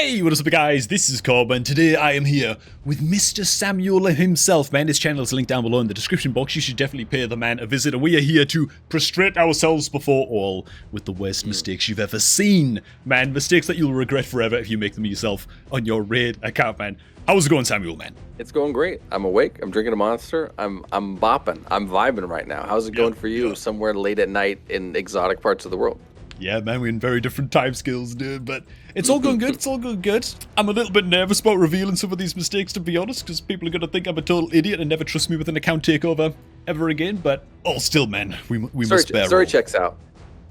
Hey, what is up guys, this is Cobb and today I am here with Mr. Samuel himself, man. His channel is linked down below in the description box. You should definitely pay the man a visit, and we are here to prostrate ourselves before all with the worst mistakes you've ever seen, man. Mistakes that you'll regret forever if you make them yourself on your Raid account, man. How's it going, Samuel, man? It's going great. I'm awake. I'm drinking a Monster. I'm bopping. I'm vibing right now. How's it going for you somewhere late at night in exotic parts of the world? Yeah, man, we're in very different time scales, dude, but it's all going good, it's all going good. I'm a little bit nervous about revealing some of these mistakes, to be honest, because people are going to think I'm a total idiot and never trust me with an account takeover ever again, but still, man, we must bear Story all. checks out.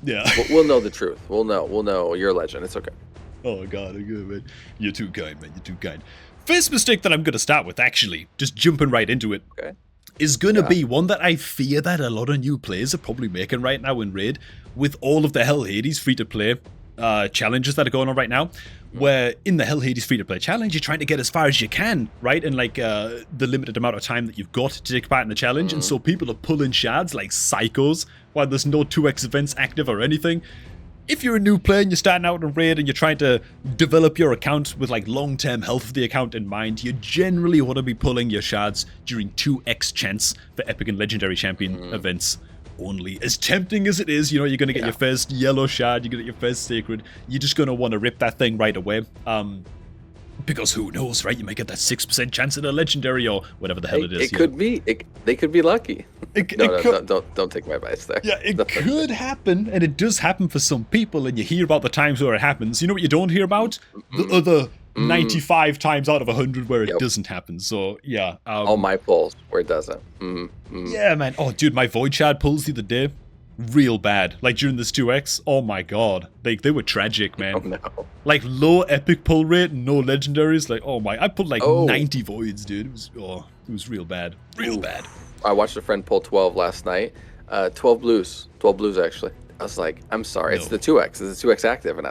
Yeah. We'll know the truth. We'll know. You're a legend. It's okay. Oh, God, okay, man. You're too kind, man, you're too kind. First mistake that I'm going to start with, actually, just jumping right into it, Okay. is going to be one that I fear that a lot of new players are probably making right now in Raid, with all of the Hell Hades free-to-play challenges that are going on right now, where in the Hell Hades free-to-play challenge, you're trying to get as far as you can, right? In like the limited amount of time that you've got to take part in the challenge, and so people are pulling shards like psychos while there's no 2x events active or anything. If you're a new player and you're starting out in Raid and you're trying to develop your account with like long-term health of the account in mind, you generally want to be pulling your shards during 2x chance for epic and legendary champion events only. As tempting as it is, you know, you're going to get your first yellow shard, you're going to get your first sacred, you're just going to want to rip that thing right away. Because who knows, right? You might get that 6% chance at a legendary or whatever the hell it is. It could be. They could be lucky. Don't take my advice there. Yeah, it could happen, and it does happen for some people, and you hear about the times where it happens. You know what you don't hear about? The other 95 times out of 100 where it doesn't happen. So, yeah. All my pulls where it doesn't. Yeah, man. Oh, dude, my Void Shard pulls the other day, real bad. Like, during this 2x, oh my god. Like, they were tragic, man. Oh, no. Like, low epic pull rate, no legendaries. Like, oh my, I pulled like 90 Voids, dude. It was real bad. Real bad. I watched a friend pull 12 last night. 12 blues. 12 blues, actually. I was like, I'm sorry. It's the 2x. It's the 2x active. And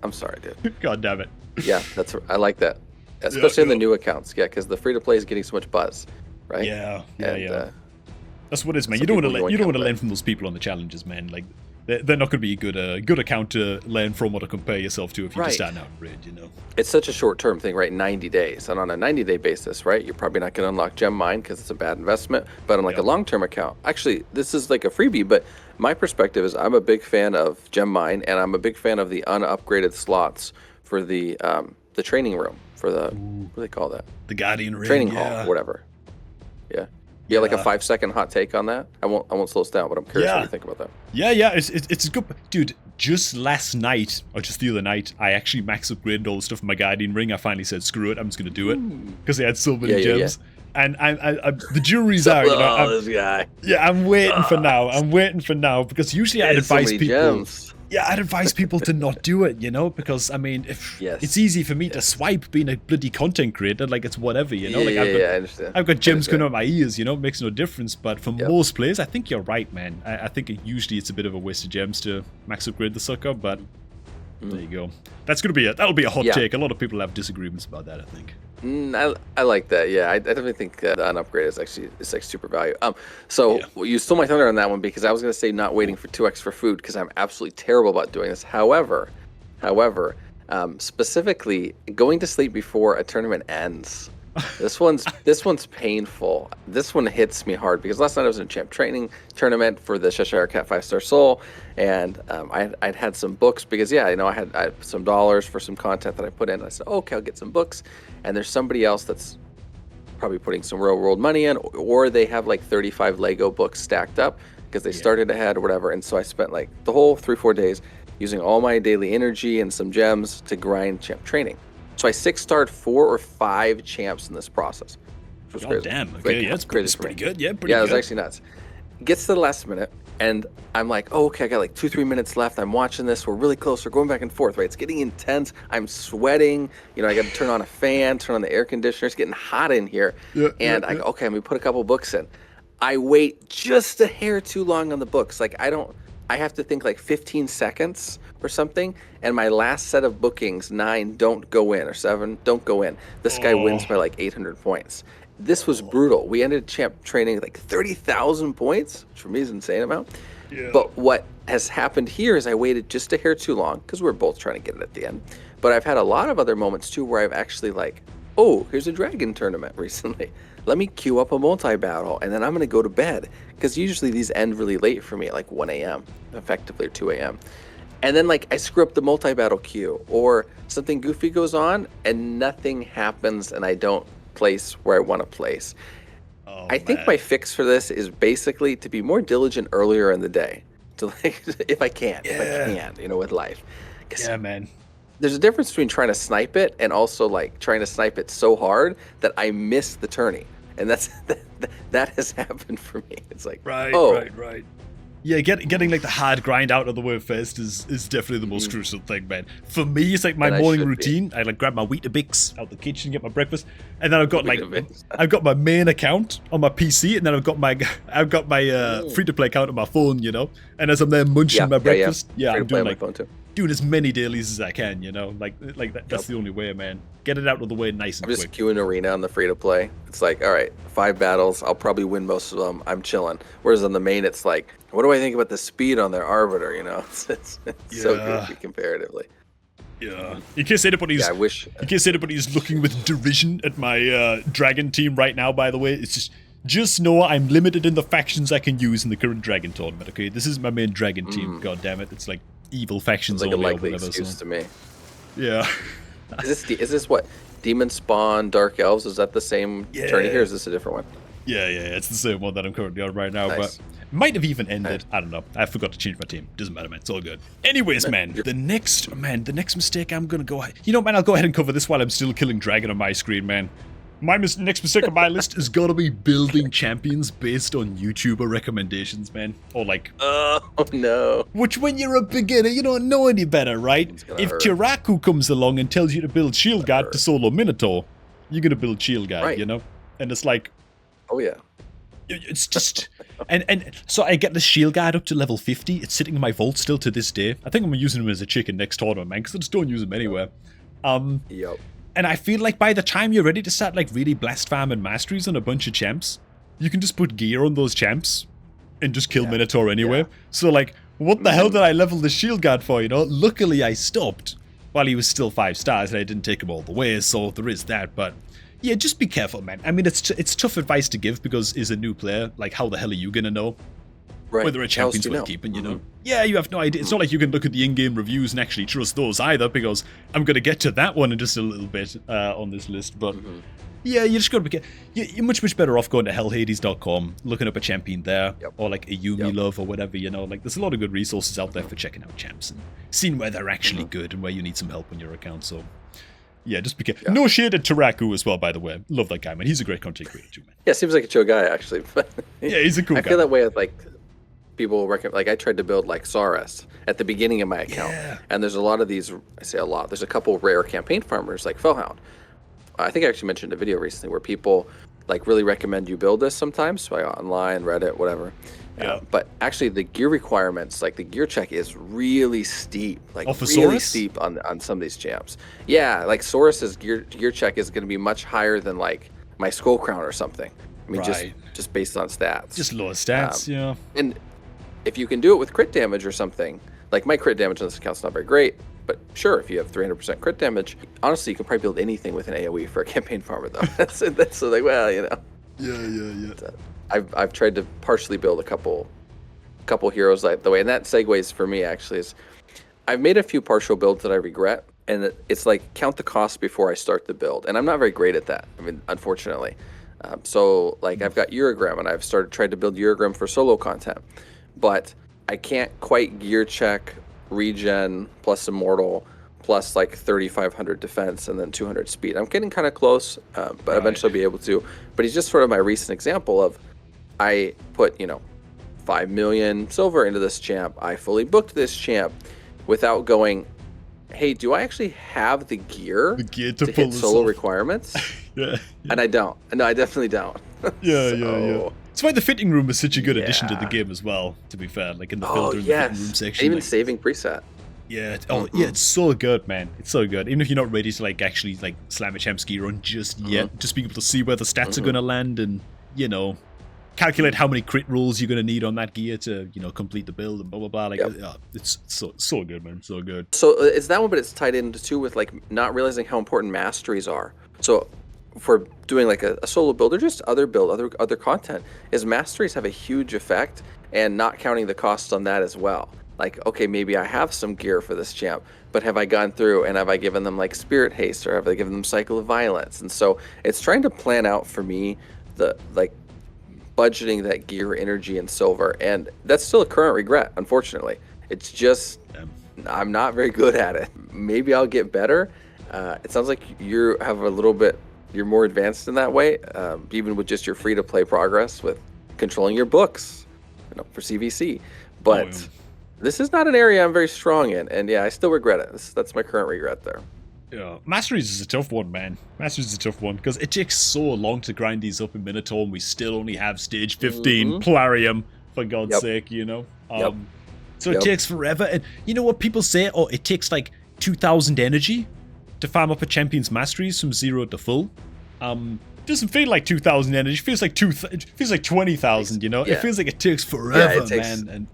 I'm sorry, dude. God damn it. Yeah, I like that. Especially in the new accounts. Yeah, because the free-to-play is getting so much buzz, right? Yeah. That's what it is, man. Some You don't want to people learn from those people on the challenges, man. Like, they're not going to be a good account to learn from or to compare yourself to if you're just starting out in Raid, you know. It's such a short-term thing, right? 90 days. And on a 90-day basis, right, you're probably not going to unlock Gem Mine because it's a bad investment. But on like a long-term account, actually, this is like a freebie, but my perspective is I'm a big fan of Gem Mine, and I'm a big fan of the unupgraded slots for the training room, for the, what do they call that? The Guardian Ring. Training hall, whatever. Yeah. Yeah, like a 5-second hot take on that. I won't slow us down, but I'm curious what you think about that. Yeah, it's good, dude. Just last night or just the other night, I actually max upgraded all the stuff in my Guardian Ring. I finally said, screw it, I'm just gonna do it because they had so many gems. And the jury's out. You know, this guy. Yeah, I'm waiting for now. I'm waiting for now because usually I'd advise people. Gems. Yeah, I'd advise people to not do it, you know, because I mean, if it's easy for me to swipe being a bloody content creator, like it's whatever, you know. Like I understand. I've got gems coming out of my ears, you know, it makes no difference. But for most players, I think you're right, man. I think usually it's a bit of a waste of gems to max upgrade the sucker, but there you go. That'll be a hot take. A lot of people have disagreements about that, I think. I like that. Yeah, I definitely think the unupgrade is actually super value. So you stole my thunder on that one because I was going to say not waiting for 2x for food because I'm absolutely terrible about doing this. However, specifically going to sleep before a tournament ends. This one's painful. This one hits me hard because last night I was in a champ training tournament for the Cheshire Cat 5-star Soul, and I'd had some books because I had some dollars for some content that I put in. I said, okay, I'll get some books, and there's somebody else that's probably putting some real world money in, or they have like 35 Lego books stacked up because they started ahead or whatever. And so I spent like the whole 3-4 days using all my daily energy and some gems to grind champ training. So I 6-starred 4 or 5 champs in this process. Which was crazy. Damn. Okay, yeah, it's pretty good. Yeah, pretty good. Yeah, it was actually nuts. Gets to the last minute, and I'm like, oh, okay, I got like 2-3 minutes left. I'm watching this. We're really close. We're going back and forth, right? It's getting intense. I'm sweating. You know, I got to turn on a fan, turn on the air conditioner. It's getting hot in here. I go, okay, I'm going to put a couple books in. I wait just a hair too long on the books. Like, I have to think like 15 seconds or something, and my last set of bookings, 9 don't go in, or 7 don't go in. This guy wins by like 800 points. This was brutal. We ended champ training like 30,000 points, which for me is an insane amount. But what has happened here is I waited just a hair too long, because we were both trying to get it at the end. But I've had a lot of other moments too where I've actually like, oh, here's a dragon tournament recently. Let me queue up a multi-battle and then I'm gonna go to bed. Because usually these end really late for me, at like 1 a.m. effectively, or 2 a.m. And then like I screw up the multi-battle queue, or something goofy goes on and nothing happens and I don't place where I want to place. Oh, I think man. my fix for this is basically to be more diligent earlier in the day. To like, if I can, with life. 'Cause Yeah, man. there's a difference between trying to snipe it and also like trying to snipe it so hard that I miss the tourney. And that has happened for me. It's like, Right. Yeah, getting like the hard grind out of the way first is definitely the most crucial thing, man. For me, it's like my And I morning should be. routine. I like grab my Weetabix out the kitchen, get my breakfast, and then I've got like Weetabix. I've got my main account on my PC, and then I've got my free to play account on my phone, And as I'm there munching my breakfast, Free to I'm play doing on my like phone too. doing as many dailies as I can, that's the only way, man. Get it out of the way nice and I'm just quick. queuing arena on the free to play. It's like, all right, 5 battles. I'll probably win most of them. I'm chilling. Whereas on the main, it's like, what do I think about the speed on their arbiter? It's so Yeah. goofy comparatively. Yeah. In case anybody's Yeah, I wish. In case anybody's looking with derision at my dragon team right now, by the way, it's just know I'm limited in the factions I can use in the current dragon tournament. Okay, this is my main dragon team. God damn it, it's like evil factions It's like a only or likely whatever. excuse So. to me. Yeah. Is this what? Demon Spawn, Dark Elves? Is that the same tourney here? Or is this a different one? Yeah, it's the same one that I'm currently on right now, Nice. but might have even ended. I don't know. I forgot to change my team. Doesn't matter, man. It's all good. Anyways, man, the next mistake I'm gonna go. Man, I'll go ahead and cover this while I'm still killing dragon on my screen, man. My next mistake on my list is gotta be building champions based on YouTuber recommendations, man. Or like, Oh no! which when you're a beginner, you don't know any better, right? gonna If hurt. Tiraku comes along and tells you to build Shield Guard to solo Minotaur, you're gonna build Shield Guard, Right. And it's like, Oh yeah. it's just and so I get the shield guard up to level 50. It's sitting in my vault still to this day. I think I'm using him as a chicken next tournament, man, because I just don't use him anywhere. Yep. And I feel like by the time you're ready to start like really blast farm and masteries on a bunch of champs, you can just put gear on those champs and just kill Minotaur anyway. Yeah. So like, what the hell did I level the shield guard for? Luckily I stopped while he was still 5 stars and I didn't take him all the way. So there is that, but. Yeah, just be careful, man. I mean, it's tough advice to give because as a new player, like, how the hell are you gonna know Right. whether a How else champion's do you worth know? keeping, Yeah, you have no idea. It's not like you can look at the in-game reviews and actually trust those either, because I'm gonna get to that one in just a little bit on this list, but yeah, you just gotta be you're much better off going to hellhades.com, looking up a champion there, or like a Yumi Love or whatever, like there's a lot of good resources out there for checking out champs and seeing where they're actually good and where you need some help on your account, so yeah, just be careful. No shade at Taraku as well, by the way. Love that guy, man. He's a great content creator too, man. Yeah, seems like a chill guy actually. Yeah, he's a cool I guy. feel that way with like people recommend. Like I tried to build like Saurus at the beginning of my account, and there's a lot of these. I say a lot. There's a couple rare campaign farmers like Fellhound. I think I actually mentioned a video recently where people like really recommend you build this sometimes, like online, Reddit, whatever. Yeah. But actually, the gear requirements, like the gear check, is really steep. Like for really Saurus? steep on some of these champs. Yeah, like Saurus's gear check is going to be much higher than like my Skull Crown or something. I mean, Right. just based on stats. Just lower stats, yeah. And if you can do it with crit damage or something, like my crit damage on this account's not very great, but sure, if you have 300% crit damage, honestly, you can probably build anything with an AoE for a campaign farmer, though. that's so like, well, Yeah. I've tried to partially build a couple heroes like the way, and that segues for me actually is I've made a few partial builds that I regret, and it's like count the cost before I start the build, and I'm not very great at that. I mean, unfortunately. So like I've got Uragram, and I've tried to build Uragram for solo content, but I can't quite gear check regen plus immortal plus like 3,500 defense and then 200 speed. I'm getting kind of close, but eventually I'll be able to. But he's just sort of my recent example of I put 5 million silver into this champ. I fully booked this champ without going, hey, do I actually have the gear, to to pull hit this solo off. requirements? Yeah. And I don't. No, I definitely don't. Yeah. So- It's why the fitting room is such a good addition to the Yeah. game as well, to be fair. Like in the Oh filter and the fitting room yes, section. even like, saving preset. yeah. Yeah, it's so good, man. It's so good. Even if you're not ready to like actually like slam a champ ski run just yet, just being able to see where the stats are gonna land and calculate how many crit rolls you're going to need on that gear to, complete the build and blah, blah, blah. Like, it's so good, man. So good. So it's that one, but it's tied into too with like not realizing how important masteries are. So for doing like a solo build or just other content, is masteries have a huge effect, and not counting the costs on that as well. Like, okay, maybe I have some gear for this champ, but have I gone through and have I given them like Spirit Haste, or have I given them Cycle of Violence? And so it's trying to plan out for me the like budgeting that gear, energy, and silver, and that's still a current regret, unfortunately. It's just I'm not very good at it. Maybe I'll get better. It sounds like you have a little bit. You're more advanced in that way, even with just your free-to-play progress with controlling your books, for CVC. But this is not an area I'm very strong in, and I still regret it. That's my current regret there. Yeah, Masteries is a tough one, man. Masteries is a tough one, because it takes so long to grind these up in Minotaur, and we still only have stage 15 Plarium, for God's sake, So it takes forever, and you know what people say? Oh, it takes like 2,000 energy to farm up a champion's masteries from 0 to full. Doesn't feel like 2,000 energy. It feels like 20,000. It feels like it takes forever, man. And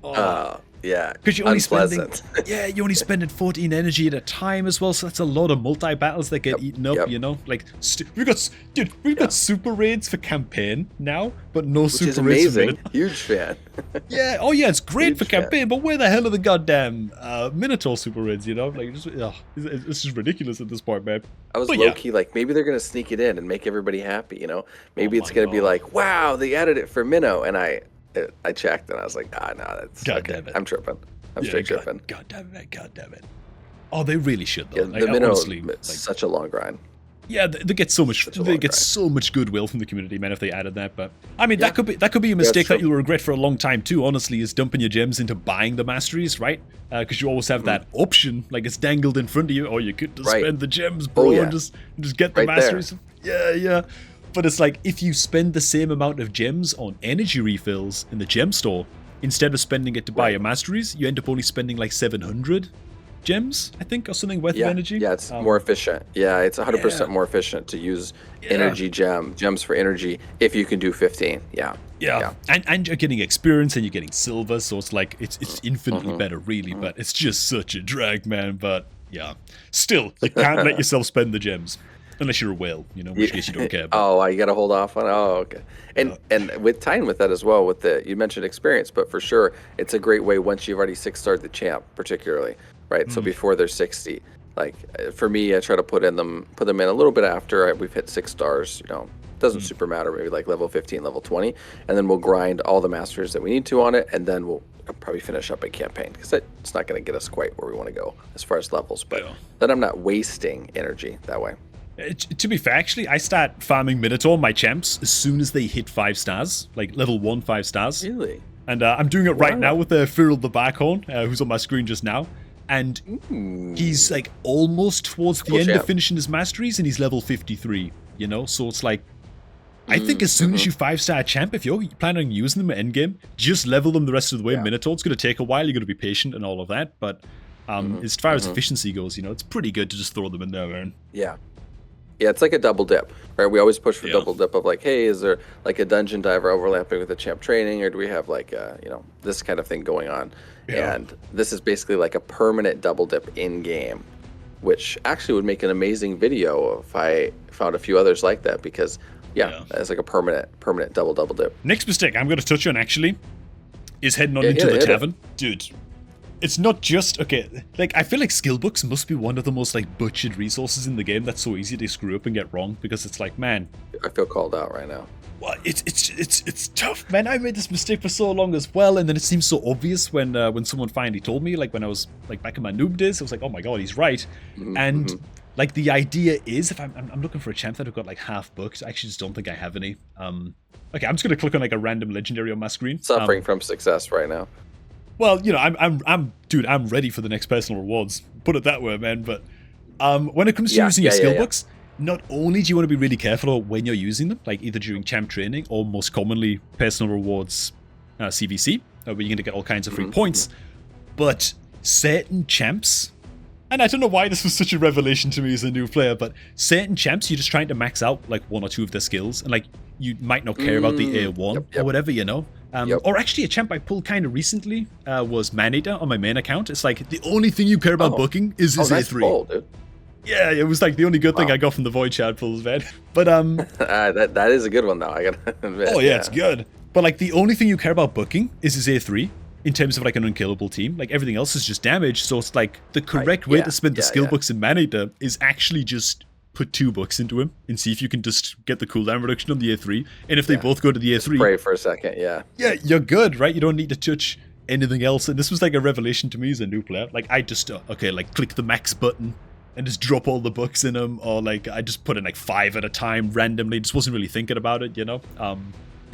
because you're only spending 14 energy at a time as well. So that's a lot of multi battles that get eaten up. Like we've got super raids for campaign now, but no Which super is raids. Amazing. Huge fan. It's great for campaign, but where the hell are the goddamn Minotaur super raids? It's just ridiculous at this point, man. I was low-key like, maybe they're gonna sneak it in and make everybody happy. Maybe it's gonna be like, wow, they added it for Minnow, and I checked and I was like, no, that's okay. I'm tripping. I'm straight tripping. God damn it. Oh, they really should though. The Minnow, honestly, such a long grind. Yeah, they get so much. They get so much goodwill from the community, man. If they added that, but I mean, that could be a mistake that you'll regret for a long time too. Honestly, is dumping your gems into buying the masteries, right? Because you always have that option, like it's dangled in front of you, or you could just spend the gems, bro, and just get the masteries. There. Yeah. But it's like, if you spend the same amount of gems on energy refills in the gem store, instead of spending it to buy your masteries, you end up only spending like 700 gems, I think, or something worth of energy. Yeah, it's more efficient. Yeah, it's 100% more efficient to use energy gems for energy if you can do 15. Yeah. And you're getting experience and you're getting silver, so it's like, it's infinitely better, really, but it's just such a drag, man. But still, you can't let yourself spend the gems. Unless you're a whale, in which case you don't care. But. You got to hold off on it. Oh, okay. And with tying with that as well, you mentioned experience, but for sure, it's a great way once you've already 6-starred the champ, particularly, right? So before they're 60, like for me, I try to put them in a little bit after we've hit 6 stars. Doesn't super matter. Maybe like level 15, level 20, and then we'll grind all the masters that we need to on it, and then we'll probably finish up a campaign because it's not going to get us quite where we want to go as far as levels. But then I'm not wasting energy that way. To be fair, actually, I start farming Minotaur, my champs, as soon as they hit 5 stars, like level 1 5 stars. Really? And I'm doing it right now with Fyril the Barkhorn, who's on my screen just now. And he's like almost towards the end of finishing his masteries, and he's level 53, So it's like, I think as soon as you 5-star champ, if you're planning on using them at endgame, just level them the rest of the way. Minotaur, it's going to take a while, you're going to be patient and all of that. But as far as efficiency goes, it's pretty good to just throw them in there, man. Yeah, it's like a double dip, right? We always push for double dip of like, hey, is there like a dungeon diver overlapping with the champ training, or do we have like this kind of thing going on? And this is basically like a permanent double dip in game, which actually would make an amazing video if I found a few others like that, because it's like a permanent double dip. Next mistake I'm going to touch on actually is heading on into the tavern, dude. It's not just, like, I feel like skill books must be one of the most, like, butchered resources in the game that's so easy to screw up and get wrong, because it's like, man. I feel called out right now. Well, it's tough, man. I made this mistake for so long as well, and then it seems so obvious when someone finally told me, like, when I was, like, back in my noob days, I was like, oh my god, he's right. And, like, the idea is, if I'm looking for a champ that I've got, like, half booked, I actually just don't think I have any. Okay, I'm just going to click on, like, a random legendary on my screen. Suffering from success right now. Well, I'm ready for the next personal rewards. Put it that way, man. But when it comes to using your skill books, not only do you want to be really careful when you're using them, like either during champ training or most commonly personal rewards CVC, where you're going to get all kinds of free points, but certain champs And I don't know why this was such a revelation to me as a new player, but certain champs, you're just trying to max out like one or two of their skills, and like you might not care about the A1 or whatever, you know. Or actually, a champ I pulled kind of recently was Maneater on my main account. It's like the only thing you care about booking is his nice A3. pull, dude. Yeah, it was like the only good thing I got from the Void Shard pulls, man. But that is a good one though. I gotta admit. oh yeah, it's good. But like the only thing you care about booking is his A3. In terms of like an unkillable team, like everything else is just damage. So it's like the correct way to spend the skill books in Maneater is actually just put 2 books into him and see if you can just get the cooldown reduction on the A3. And if they both go to the A3, pray for a second, yeah, you're good, right? You don't need to touch anything else. And this was like a revelation to me as a new player. Like I just like click the max button and just drop all the books in them, or like I just put in like 5 at a time randomly. Just wasn't really thinking about it, you know.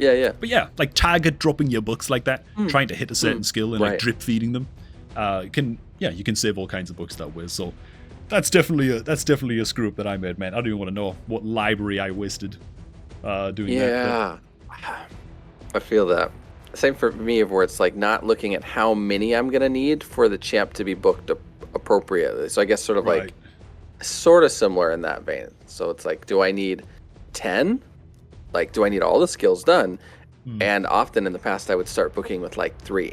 Yeah. But yeah, like target dropping your books like that, trying to hit a certain skill and like drip feeding them. You can save all kinds of books that way. So that's definitely a screw up that I made, man. I don't even want to know what library I wasted doing that. Yeah, I feel that. Same for me, where it's like not looking at how many I'm gonna need for the champ to be booked appropriately. So I guess sort of like sort of similar in that vein. So it's like, do I need 10? Like, do I need all the skills done? And often in the past, I would start booking with like 3,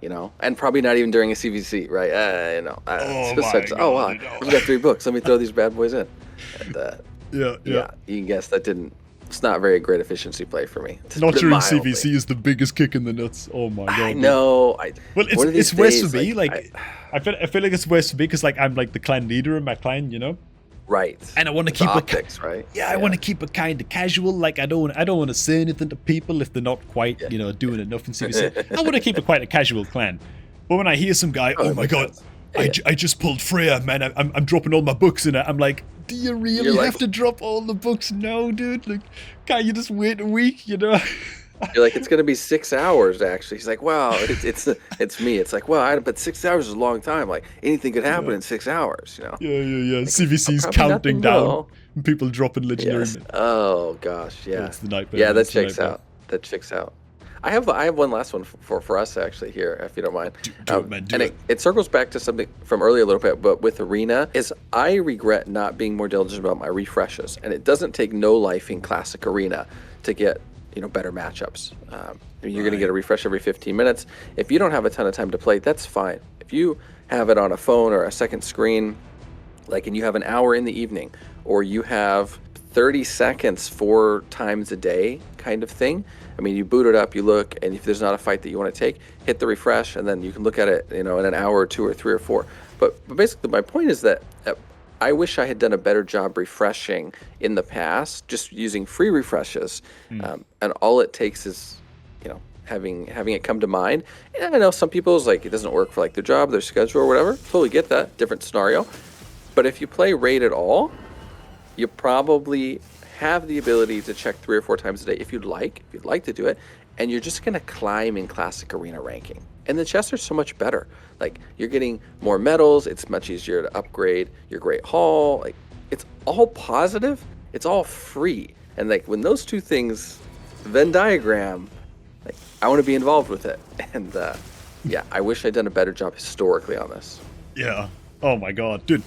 you know, and probably not even during a CVC, right? Wow, I've got 3 books. Let me throw these bad boys in. And yeah, you can guess it's not very great efficiency play for me. Not during CVC is the biggest kick in the nuts. Oh my god! I know. Well, it's worse for me. Like, I feel like it's worse for me because like I'm like the clan leader in my clan, you know. Right. And I want to keep optics, right? Yeah, I want to keep it kind of casual. Like I don't want to say anything to people if they're not quite, doing enough in CVC. I want to keep it quite a casual clan. But when I hear some guy, oh my god, I just pulled Freya, man. I'm dropping all my books in it. I'm like, do you really have to drop all the books now, dude? Like, can't you just wait a week? You know? You're like, it's gonna be 6 hours actually. He's like, wow, it's me. It's like, well, but 6 hours is a long time. Like anything could happen in 6 hours, you know? Yeah. Like, CVC's counting down, and people dropping legendary. Yes. Oh gosh, yeah. That's the nightmare. Yeah, that checks out. That checks out. I have one last one for us actually here, if you don't mind. Do it, man. It circles back to something from earlier a little bit, but with Arena, is I regret not being more diligent about my refreshes, and it doesn't take no life in Classic Arena to get better matchups. You're going to get a refresh every 15 minutes. If you don't have a ton of time to play, that's fine. If you have it on a phone or a second screen, and you have an hour in the evening, or you have 30 seconds 4 times a day kind of thing. I mean, you boot it up, you look, and if there's not a fight that you want to take, hit the refresh, and then you can look at it, in an hour or 2 or 3 or 4. But basically, my point is that I wish I had done a better job refreshing in the past, just using free refreshes, and all it takes is, having it come to mind. And I know some people's it doesn't work for their job, their schedule, or whatever. Totally get that, different scenario. But if you play Raid at all, you probably have the ability to check 3 or 4 times a day if you'd like to do it, and you're just gonna climb in Classic Arena ranking. And the chests are so much better. You're getting more medals, it's much easier to upgrade your Great Hall. It's all positive, it's all free. And when those two things, Venn diagram, I want to be involved with it. And I wish I'd done a better job historically on this. Yeah. Oh my god, dude.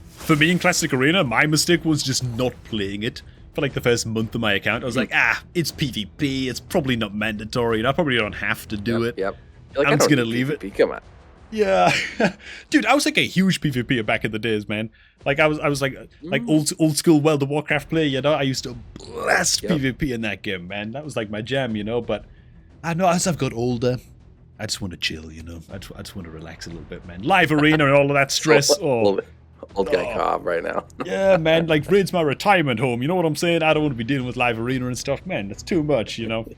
For me in Classic Arena, my mistake was just not playing it for the first month of my account. I was like, it's PvP, it's probably not mandatory, and I probably don't have to do it. Yep. I'm just gonna leave PvP. Come on. Yeah. Dude, I was a huge PvPer back in the days, man. I was old school World of Warcraft player, I used to blast PvP in that game, man. That was my jam, but I know as I've got older, I just want to chill, I just want to relax a little bit, man. Live Arena and all of that stress. Old guy Cobb right now. Yeah, man, Raid's my retirement home. You know what I'm saying? I don't want to be dealing with Live Arena and stuff. Man, that's too much, Too much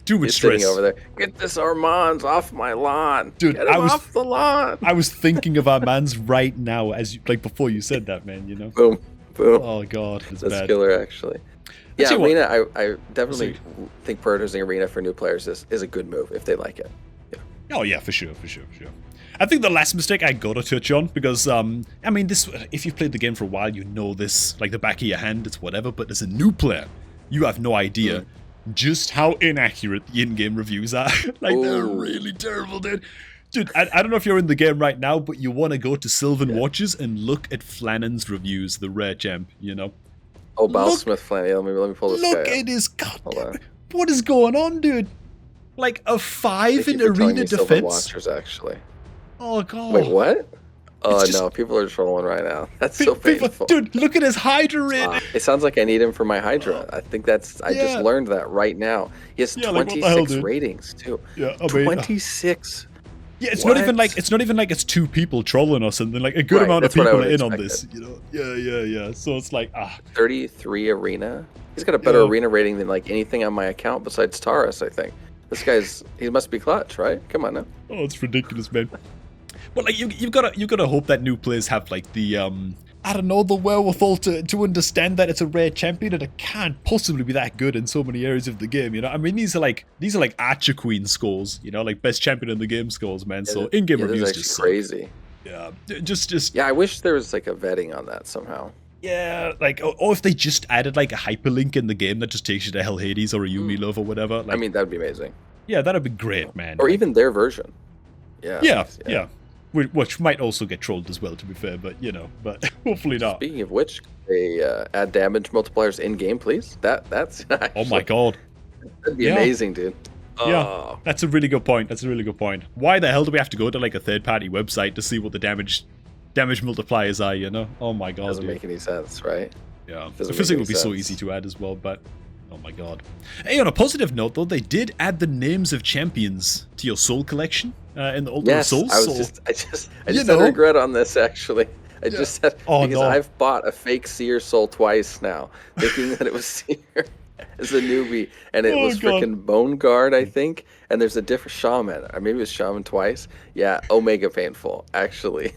You're stress. Sitting over there. Get this Armand's off my lawn. Dude, Get him off the lawn. I was thinking of Armand's right now as before you said that, man, Boom. Oh god, that's bad. Killer actually. Yeah, Arena, I definitely think prioritizing Arena for new players is a good move if they like it. Yeah. Oh yeah, for sure. I think the last mistake I gotta touch on, because this, if you've played the game for a while, you know this the back of your hand, it's whatever, but as a new player, you have no idea just how inaccurate the in-game reviews are. They're really terrible, dude. Dude, I don't know if you're in the game right now, but you want to go to Sylvan Watches and look at Flannan's reviews, the rare champ, you know? Oh, Bal Look- Smith Flanny. Let me pull this Look guy up. at his Hold on. What is going on, dude? Like a 5 Thank you in for telling arena me Sylvan defense? Watchers, actually. Oh, God. Wait, what? Oh, It's just- no, people are trolling right now. That's so People- painful. dude, look at his Hydra rating. It sounds like I need him for my Hydra. I think that's. I Yeah. just learned that right now. He has Yeah, like, what the hell, 26 dude? ratings too. Yeah, I mean, 26. yeah, it's not even What? like it's 2 people trolling or something. Like a good Right, amount of that's what I people are would in on expect this, you know? Yeah. So it's like 33 arena. He's got a better Yeah. arena rating than like anything on my account besides Taurus. I think this guy's. He must be clutch, right? Come on now. oh, it's ridiculous, man. But like you've gotta hope that new players have like the I don't know, the wherewithal to understand that it's a rare champion and it can't possibly be that good in so many areas of the game, you know? I mean, these are like Archer Queen scores, you know, like best champion in the game scores, man. So in-game Yeah, this is reviews actually just suck. crazy. Yeah, just Yeah, I wish there was like a vetting on that somehow. yeah, like or if they just added like a hyperlink in the game that just takes you to Hell Hades or a Yumi Love or whatever. Like, I mean, that'd be amazing. yeah, that'd be great, man. Or even their version. Yeah. yeah. Which might also get trolled as well, to be fair, but you know, but hopefully not. Speaking of which, they add damage multipliers in game, please. That's Oh my actually- god. that'd be Yeah. amazing, dude. Yeah, Oh, that's a really good point. Why the hell do we have to go to like a third-party website to see what the damage multipliers are, you know? Oh my god, doesn't dude. make any sense, right? Yeah, the doesn't make physics any would be so sense. easy to add as well, but oh my god. Hey, on a positive note though, they did add the names of champions to your soul collection in the Ultimate Yes, Souls. I so- just You had know? regret on this actually. I just had Oh, because no. I've bought a fake Seer Soul twice now, thinking that it was Seer as a newbie, and it Oh, was God. freaking Bone Guard, I think. And there's a different Shaman, or maybe it was Shaman twice. Yeah, Omega Painful, actually.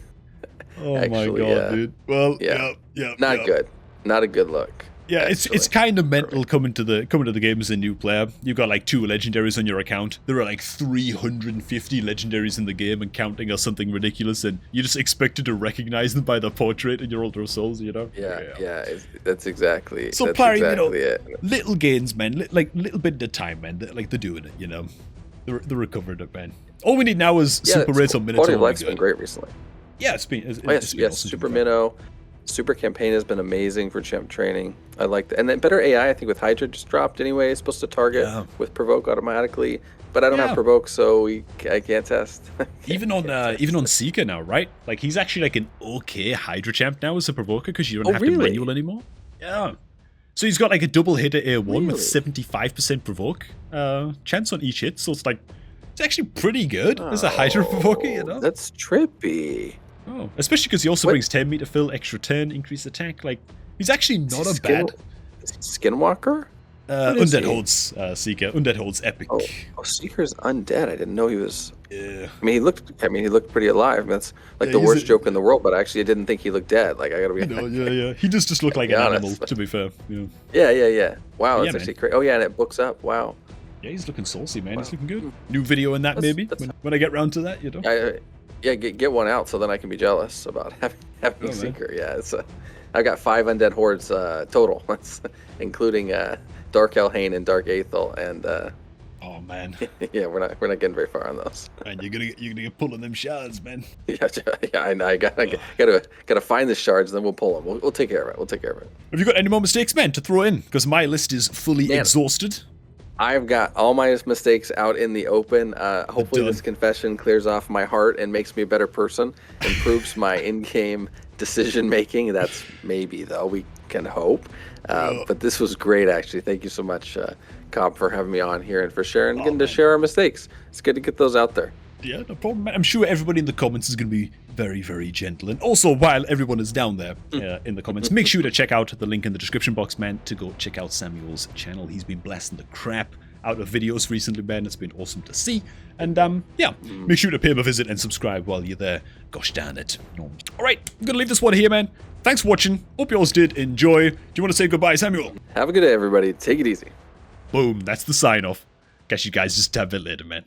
Oh my Actually, god, yeah. dude. Well, Yeah. yeah. Not yeah. good. Not a good look. Yeah, it's actually. kind of mental coming to the game as a new player. You've got like 2 legendaries on your account. There are like 350 legendaries in the game and counting or something ridiculous, and you're just expected to recognize them by the portrait in your Ultra Souls, you know? That's exactly. So, that's Parry, exactly you know, it. little gains, man. Like little bit at a time, man. They're doing it, you know. They're recovering it, man. All we need now is super rates on Minotaur. Quality of will be Life's been good. great recently. Yeah, it's been. Oh, yes, been yes. awesome, Super to be fair. Minnow, Super Campaign has been amazing for champ training. I like that. And then better AI, I think, with Hydra just dropped anyway. It's supposed to target Yeah. with Provoke automatically. But I don't Yeah. have Provoke, so I can't test. Even on Seeker now, right? Like he's actually like an okay Hydra champ now as a provoker because you don't have to really? manual anymore. Yeah. So he's got like a double hit at A1 Really? with 75% provoke chance on each hit. So it's actually pretty good as a Hydra provoker, you know? That's trippy. Oh, especially because he also What? brings 10 meter fill, extra turn, increased attack. Like he's actually not a bad Is he Skinwalker? What is Undead he? Holds Seeker. Undead Holds Epic. Oh, Seeker's undead. I didn't know he was. Yeah. I mean, he looked pretty alive. That's like Yeah, the he's worst a- joke in the world. But actually, I didn't think he looked dead. Like I gotta be. No, yeah. He does just look like an Be animal, honest. to be fair. Yeah. Yeah. Wow, Yeah, that's man. actually crazy. Oh yeah, and it books up. Wow. Yeah, he's looking saucy, man. He's Wow. looking good. New video in that, That's- maybe, that's- when I get round to that, you know? Get one out so then I can be jealous about having Oh, man. Seeker. Yeah, I got 5 undead hordes total. That's including Dark Elhain and Dark Aethel, and Oh, man. yeah, we're not getting very far on those. Man, you're gonna get pulling them shards, man. Yeah, I know. I gotta find the shards, then we'll pull them. We'll take care of it. We'll take care of it. Have you got any more mistakes, man, to throw in? Because my list is fully Man. exhausted. I've got all my mistakes out in the open. Hopefully, done. this confession clears off my heart and makes me a better person, improves my in-game decision making. That's maybe, though. We can hope. But this was great, actually. Thank you so much, Cobb, for having me on here and for sharing, getting to man. share our mistakes. It's good to get those out there. Yeah, no problem, man. I'm sure everybody in the comments is going to be very, very gentle. And also, while everyone is down there in the comments, make sure to check out the link in the description box, man, to go check out Samuel's channel. He's been blasting the crap out of videos recently, man. It's been awesome to see. And, yeah, make sure to pay him a visit and subscribe while you're there. Gosh darn it. All right, I'm going to leave this one here, man. Thanks for watching. Hope you all did enjoy. Do you want to say goodbye, Samuel? Have a good day, everybody. Take it easy. Boom, that's the sign-off. Catch you guys just a bit later, man.